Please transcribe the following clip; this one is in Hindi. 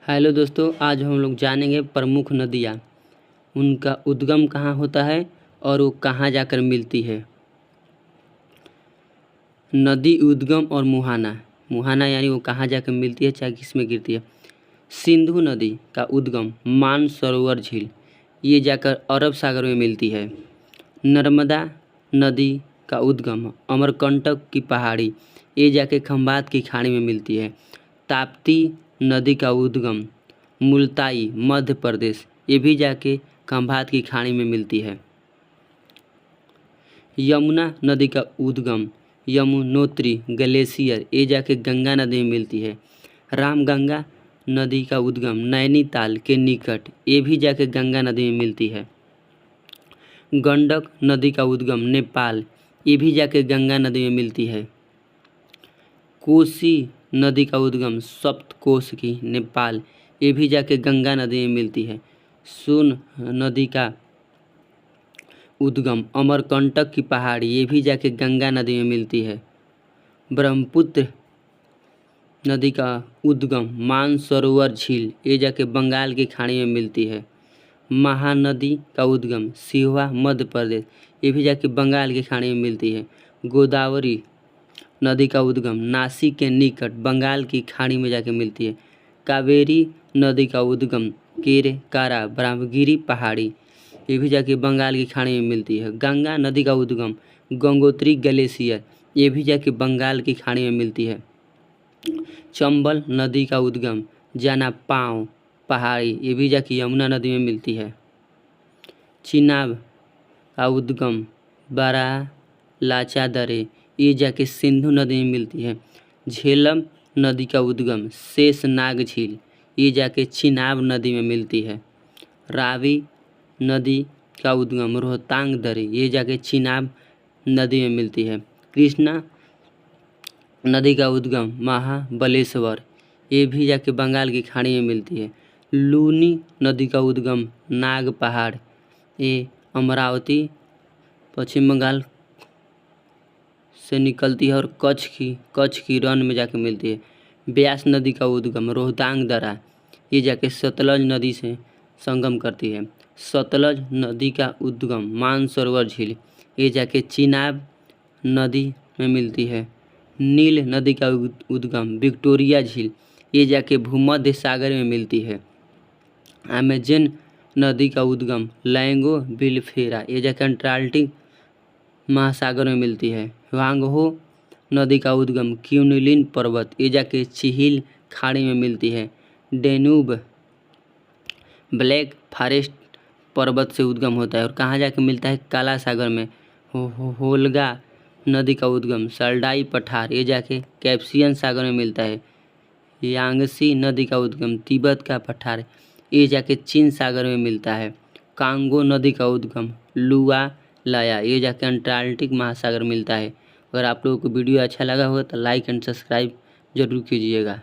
हेलो दोस्तों, आज हम लोग जानेंगे प्रमुख नदियाँ, उनका उद्गम कहाँ होता है और वो कहाँ जाकर मिलती है। नदी उद्गम और मुहाना। मुहाना यानी वो कहाँ जाकर मिलती है, चाहे किस में गिरती है। सिंधु नदी का उद्गम मानसरोवर झील, ये जाकर अरब सागर में मिलती है। नर्मदा नदी का उद्गम अमरकंटक की पहाड़ी, ये जाके खंभात की खाड़ी में मिलती है। ताप्ती नदी का उद्गम मुल्ताई मध्य प्रदेश, ये भी जाके खंभात की खाड़ी में मिलती है। यमुना नदी का उद्गम यमुनोत्री ग्लेशियर, ये जाके गंगा नदी में मिलती है। रामगंगा नदी का उद्गम नैनीताल के निकट, ये भी जाके गंगा नदी में मिलती है। गंडक नदी का उद्गम नेपाल, ये भी जाके गंगा नदी में मिलती है। कोसी नदी का उद्गम सप्तकोशी नेपाल, ये भी जाके गंगा नदी में मिलती है। सोन नदी का उद्गम अमरकंटक की पहाड़ी, ये भी जाके गंगा नदी में मिलती है। ब्रह्मपुत्र नदी का उद्गम मानसरोवर झील, ये जाके बंगाल की खाड़ी में मिलती है। महानदी का उद्गम सिहोर मध्य प्रदेश, ये भी जाके बंगाल की खाड़ी में मिलती है। गोदावरी नदी का उद्गम नासिक के निकट बंगाल की खाड़ी में जाके मिलती है। कावेरी नदी का उद्गम केरकारा ब्रह्मगिरी पहाड़ी, ये भी जाके बंगाल की खाड़ी में मिलती है। गंगा नदी का उद्गम गंगोत्री ग्लेशियर, ये भी जाके बंगाल की खाड़ी में मिलती है। चंबल नदी का उद्गम जनापाव पहाड़ी, ये भी जाके यमुना नदी में मिलती है। चिनाब का उद्गम बारालाचादरे, ये जाके सिंधु नदी में मिलती है। झेलम नदी का उद्गम शेषनाग झील, ये जाके चिनाब नदी में मिलती है। रावी नदी का उद्गम रोहतांग दरी, ये जाके चिनाब नदी में मिलती है। कृष्णा नदी का उद्गम महाबलेश्वर, ये भी जाके बंगाल की खाड़ी में मिलती है। लूनी नदी का उद्गम नाग पहाड़, ये अमरावती पश्चिम बंगाल से निकलती है और कच्छ की रण में जाके मिलती है। ब्यास नदी का उद्गम रोहतांग दर्रा, ये जाके सतलज नदी से संगम करती है। सतलज नदी का उद्गम मानसरोवर झील, ये जाके चिनाब नदी में मिलती है। नील नदी का उद्गम विक्टोरिया झील, ये जाके भूमध्य सागर में मिलती है। अमेजन नदी का उद्गम लैंगो बिलफेरा, ये जाके अंटार्कटिक महासागर में मिलती है। वांगहो नदी का उद्गम क्यूनिलिन पर्वत, ये जाके चिहिल खाड़ी में मिलती है। डेन्यूब ब्लैक फॉरेस्ट पर्वत से उद्गम होता है और कहाँ जाके मिलता है, काला सागर में। होलगा नदी का उद्गम सल्डाई पठार, ये जाके कैस्पियन सागर में मिलता है। यांगसी नदी का उद्गम तिब्बत का पठार, ये जाके चीन सागर में मिलता है। कांगो नदी का उद्गम लुआ लाया, ये जाके अंटार्कटिक महासागर मिलता है। अगर आप लोगों को वीडियो अच्छा लगा होगा तो लाइक एंड सब्सक्राइब जरूर कीजिएगा।